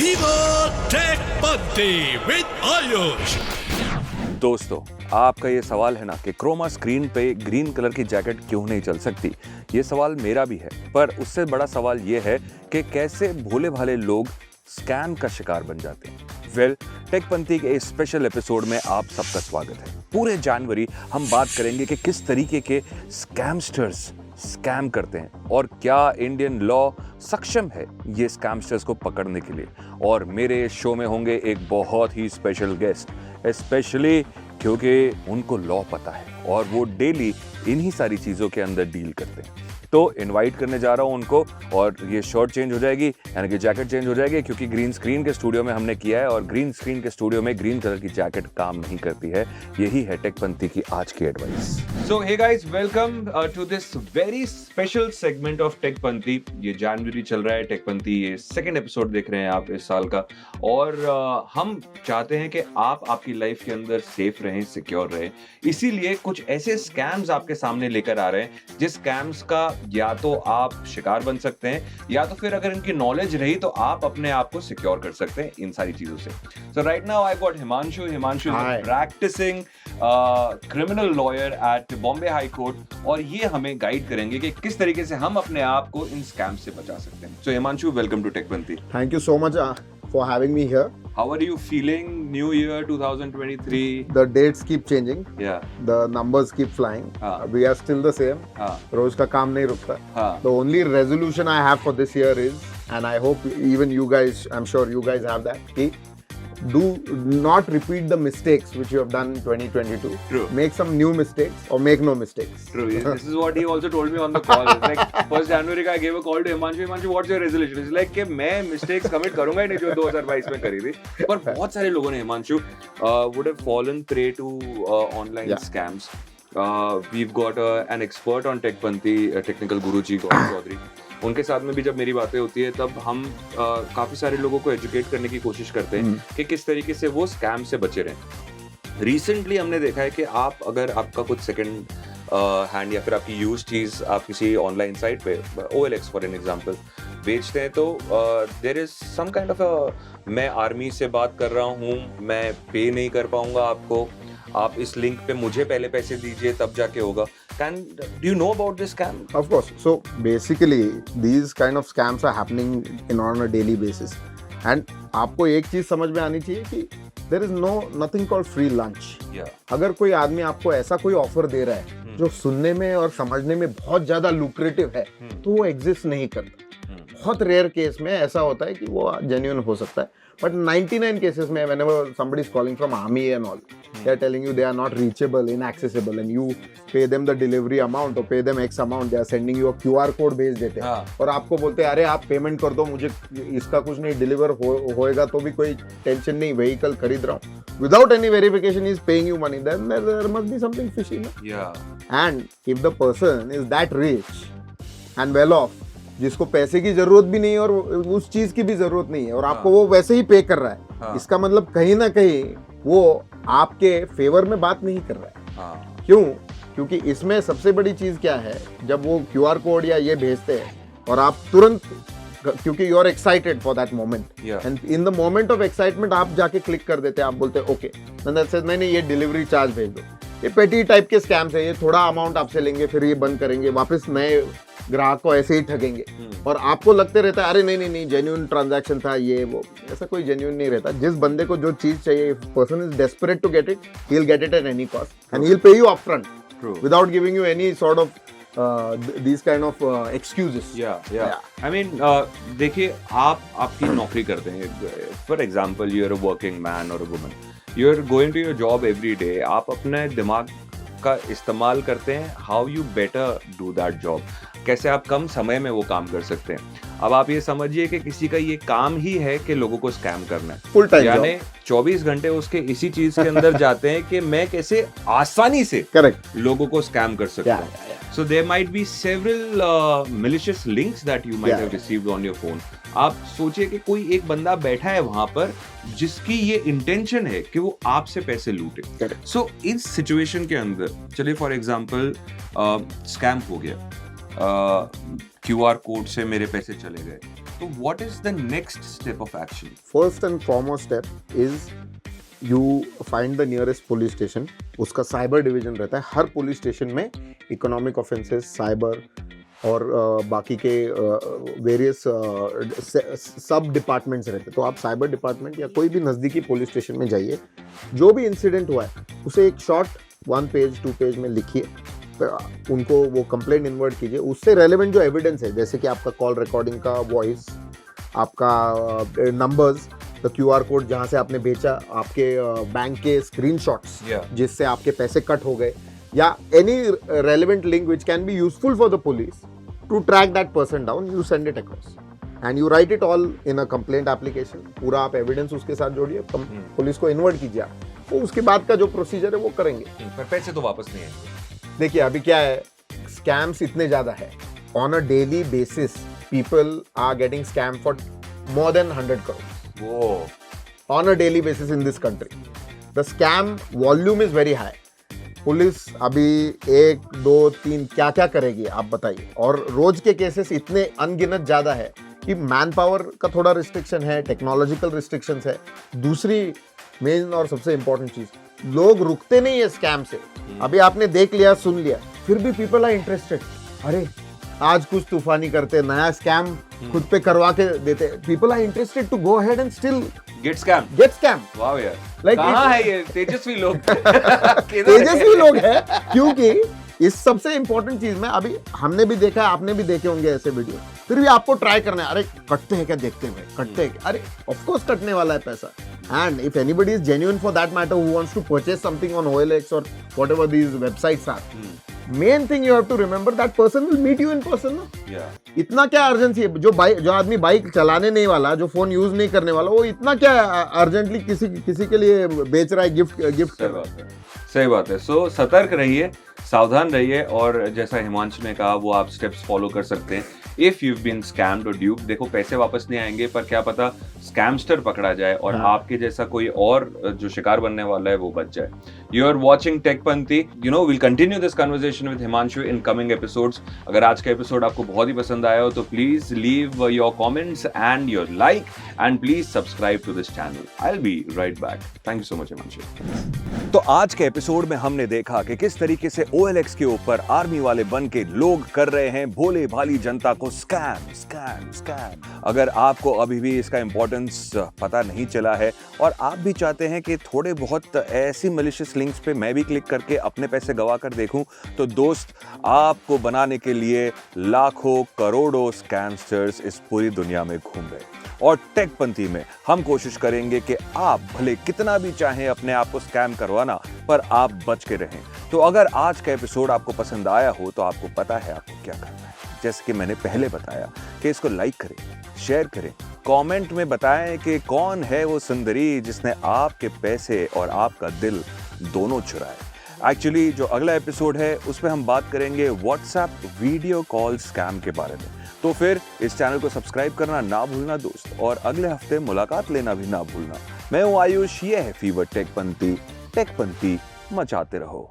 Viva Tech Bunty with Ayush। दोस्तों, आपका ये सवाल है ना कि क्रोमा स्क्रीन पे ग्रीन कलर की जैकेट क्यों नहीं चल सकती। ये सवाल मेरा भी है, पर उससे बड़ा सवाल ये है कि कैसे भोले भाले लोग स्कैम का शिकार बन जाते हैं। टेकपंथी के इस स्पेशल एपिसोड में आप सबका स्वागत है। पूरे जनवरी हम बात करेंगे कि किस तरीके के स्कैमस्टर्स स्कैम करते हैं और क्या इंडियन लॉ सक्षम है ये स्कैमस्टर्स को पकड़ने के लिए। और मेरे शो में होंगे एक बहुत ही स्पेशल गेस्ट, स्पेशली क्योंकि उनको लॉ पता है और वो डेली इन्हीं सारी चीज़ों के अंदर डील करते हैं। तो इनवाइट करने जा रहा हूँ उनको, और ये शर्ट चेंज हो जाएगी यानी कि जैकेट चेंज हो जाएगी, क्योंकि ग्रीन स्क्रीन के स्टूडियो में हमने किया है और ग्रीन स्क्रीन के स्टूडियो में ग्रीन कलर की जैकेट काम नहीं करती है। यही है टेकपंथी की आज की advice. So hey guys, welcome to this very special segment of टेकपंथी। ये जनवरी चल रहा है, टेकपंथी ये सेकंड एपिसोड देख रहे हैं आप इस साल का, और हम चाहते हैं कि आप आपकी लाइफ के अंदर सेफ रहें, सिक्योर रहें। इसीलिए कुछ ऐसे स्कैम्स आपके सामने लेकर आ रहे हैं जिस स्कैम्स का या तो आप शिकार बन सकते हैं, या तो फिर अगर इनकी नॉलेज रही तो आप अपने आप को सिक्योर कर सकते हैं इन सारी चीजों से। So right now I got Himanshu is a practicing criminal lawyer at Bombay High Court, और ये हमें गाइड करेंगे कि किस तरीके से हम अपने आप को इन स्कैम से बचा सकते हैं। So Himanshu, welcome to टेकपंथी। Thank you so much for having me here. How are you feeling? New year 2023. The dates keep changing. Yeah. The numbers keep flying. We are still the same. रोज का काम नहीं रुकता. The only resolution I have for this year is, and I hope even you guys, I'm sure you guys have that, do not repeat the mistakes which you have done in 2022. True. Make some new mistakes or make no mistakes. True. This is what he also told me on the call. It's like 1st January का I gave a call to Himanshu. Himanshu, what's your resolution? It's like कि मैं mistakes commit करूँगा ही नहीं जो 2022 में करी थी। पर बहुत सारे लोगों ने Himanshu would have fallen prey to online scams. We've got an expert on टेकपंथी, technical guru जी गौरव चौधरी। उनके साथ में भी जब मेरी बातें होती है तब हम काफी सारे लोगों को एजुकेट करने की कोशिश करते हैं कि किस तरीके से वो स्कैम से बचे रहें। रिसेंटली हमने देखा है कि आप अगर आपका कुछ सेकंड हैंड या फिर आपकी यूज चीज आप किसी ऑनलाइन साइट पे OLX फॉर एन एग्जांपल बेचते हैं तो there is some kind of मैं आर्मी से बात कर रहा हूँ, मैं पे नहीं कर पाऊंगा आपको, आप इस लिंक पे मुझे पहले पैसे दीजिए तब जाके होगा। Do you know about this scam? Of course. So basically, these kind of scams are happening on a daily basis. And आपको एक चीज समझ में आनी चाहिए कि there is nothing called free lunch. Yeah. अगर कोई आदमी आपको ऐसा कोई ऑफर दे रहा है जो सुनने में और समझने में बहुत ज्यादा लुक्रेटिव है, तो वो एग्जिस्ट नहीं करता। बहुत रेयर केस में ऐसा होता है कि वो जेन्युइन हो सकता है, but 99 cases में whenever somebody is calling from army and all, they are telling you they are not reachable, inaccessible, and you pay them the delivery amount or pay them X amount, they are sending you a QR code भेज देते हैं और आपको बोलते हैं अरे आप payment कर दो, मुझे इसका कुछ नहीं डिलीवर होएगा तो भी कोई टेंशन नहीं, व्हीकल खरीद रहा हूँ, without any verification he is paying you money, then there must be something fishy, no? Yeah. And if the person is that rich and well off, जिसको पैसे की जरूरत भी नहीं है और उस चीज की भी जरूरत नहीं है और आपको वो वैसे ही पे कर रहा है, इसका मतलब कहीं ना कहीं वो आपके फेवर में बात नहीं कर रहा है। क्यों? क्योंकि इसमें सबसे बड़ी चीज क्या है, जब वो QR कोड या ये भेजते हैं और आप तुरंत, क्योंकि you are excited for that moment, and in the moment of excitement आप जाके क्लिक कर देते हैं, आप बोलते हैं ओके, नहीं ये डिलीवरी चार्ज भेज दो। ये पेटी टाइप के स्कैम्स है, ये थोड़ा अमाउंट आपसे लेंगे फिर ये बंद करेंगे, वापस नए ग्राहक को ऐसे ही ठगेंगे और आपको लगते रहता है अरे नहीं जेन्युइन ट्रांजैक्शन था ये वो। ऐसा कोई जेन्युइन नहीं रहता। जिस बंदे को जो चीज चाहिए, person is desperate to get it, he will get it at any cost and he will pay you upfront without giving you any sort of these kind of excuses. Yeah. I mean, देखिए आपकी नौकरी करते हैं, for example you are a working man or a woman, you are going to your job every day, आप अपने दिमाग का इस्तेमाल करते हैं, how you better do that job, कैसे आप कम समय में वो काम कर सकते हैं। अब आप ये समझिए कि किसी का ये काम ही है कि लोगों को स्कैम करना है, फुल टाइम, यानी 24 घंटे उसके इसी चीज के अंदर जाते हैं कि मैं कैसे आसानी से करेक्ट लोगों को स्कैम कर सकता हूँ। So there might be several malicious links that you might have received on your phone. आप सोचिए कि कोई एक बंदा बैठा है वहां पर जिसकी ये इंटेंशन है कि वो आपसे पैसे लूटे। So इस सिचुएशन के अंदर चलिए फॉर एग्जांपल स्कैम हो गया, QR कोड से मेरे पैसे चले गए, So what is the next step of action? First and foremost step is you find the nearest police station. उसका साइबर डिवीजन रहता है. हर पुलिस स्टेशन में इकोनॉमिक ऑफेंसेस, साइबर और बाकी के वेरियस सब डिपार्टमेंट्स रहते हैं. तो आप साइबर डिपार्टमेंट या कोई भी नज़दीकी पुलिस स्टेशन में जाइए. जो भी इंसिडेंट हुआ है उसे एक शॉर्ट 1 पेज 2 पेज में लिखिए. उनको वो कंप्लेंट इन्वर्ट कीजिए. उससे रेलेवेंट जो एविडेंस है, जैसे कि आपका कॉल रिकॉर्डिंग का वॉइस, आपका नंबर्स, द QR कोड जहाँ से आपने बेचा, आपके बैंक के स्क्रीनशॉट्स जिससे आपके पैसे कट हो गए, या any relevant link which can be useful for the police to track that person down. You send it across and you write it all in a complaint application. पूरा आप evidence उसके साथ जोड़िए, पुलिस को invert कीजिए. वो उसके बाद का जो प्रोसीजर है वो करेंगे. पर पैसे तो वापस नहीं आएंगे. देखिए अभी क्या है, स्कैम्स इतने ज्यादा है. On a daily basis people are getting scam for more than 100 crores. वो On a daily basis in this country. The scam volume is very high. Police अभी 1 2 3 क्या क्या करेगी आप बताइए. और रोज के केसेस इतने अनगिनत ज्यादा है कि मैन पावर का थोड़ा रिस्ट्रिक्शन है, टेक्नोलॉजिकल रिस्ट्रिक्शंस है. दूसरी मेन और सबसे इंपॉर्टेंट चीज, लोग रुकते नहीं है स्कैम से. अभी आपने देख लिया, सुन लिया, फिर भी पीपल आर इंटरेस्टेड. अरे आज कुछ तूफानी करते, नया स्कैम खुद पे करवा के देते. People are interested to go ahead and still get scam. Wow यार. Like कहाँ है ये तेजस्वी लोग? तेजस्वी लोग है. क्योंकि इस सबसे इंपॉर्टेंट चीज में अभी हमने भी देखा है, आपने भी देखे होंगे ऐसे वीडियो. फिर भी आपको ट्राई करना है. अरे कटते हैं क्या, देखते हुए कटते हैं. अरे ऑफ कोर्स कटने वाला है पैसा. And if anybody is genuine for that matter who wants to purchase something on OLX और whatever these websites are, main thing you have to remember that person will meet you in person. इतना क्या urgency है? जो आदमी bike चलाने नहीं वाला, जो फोन यूज नहीं करने वाला, वो इतना क्या अर्जेंटली किसी के लिए बेच रहा है, गिफ्ट. सही बात है. सो सतर्क रहिए, सावधान रहिए, और जैसा हिमांशु ने कहा वो आप स्टेप्स फॉलो कर सकते हैं. इफ यू बीन स्कैम्ड और ड्यूप्ड, देखो पैसे वापस नहीं आएंगे, पर क्या पता स्कैमस्टर पकड़ा जाए और आपके जैसा कोई और जो शिकार बनने वाला है वो बच जाए. You are watching TechPanthi. Will continue this conversation with Himanshu in coming episodes. अगर आज का एपिसोड आपको बहुत ही पसंद आया हो तो please leave your comments and your like, and please subscribe to this channel. I will be right back. Thank you so much Himanshu. तो आज के एपिसोड में हमने देखा कि किस तरीके से OLX के ऊपर आर्मी वाले बन के लोग कर रहे हैं भोले भाली जनता को स्कैम स्कैम स्कैम. अगर आपको अभी भी इसका इंपॉर्टेंस पता नहीं चला है और आप भी चाहते हैं कि थोड़े बहुत ऐसी मलिशियस लिंक्स पे मैं भी क्लिक करके अपने पैसे गवा कर देखूं, तो दोस्त आपको बनाने के लिए लाखों करोड़ों स्कैमस्टर्स इस पूरी दुनिया में घूम रहे हैं. और टेकपंथी में हम कोशिश करेंगे कि आप भले कितना भी चाहें अपने आप को स्कैम करवाना, पर आप बच के रहें. तो अगर आज का एपिसोड आपको पसंद आया हो तो आपको पता है आपको क्या करना है. जैसे कि मैंने पहले बताया कि इसको लाइक करें, शेयर करें, कमेंट में बताएं कि कौन है वो सुंदरी जिसने आपके पैसे और आपका दिल दोनों चुराए. एक्चुअली जो अगला एपिसोड है उसमें हम बात करेंगे व्हाट्सएप वीडियो कॉल स्कैम के बारे में. तो फिर इस चैनल को सब्सक्राइब करना ना भूलना दोस्त, और अगले हफ्ते मुलाकात लेना भी ना भूलना. मैं हूं आयुष, ये है फीवर टेकपंथी. टेकपंथी मचाते रहो.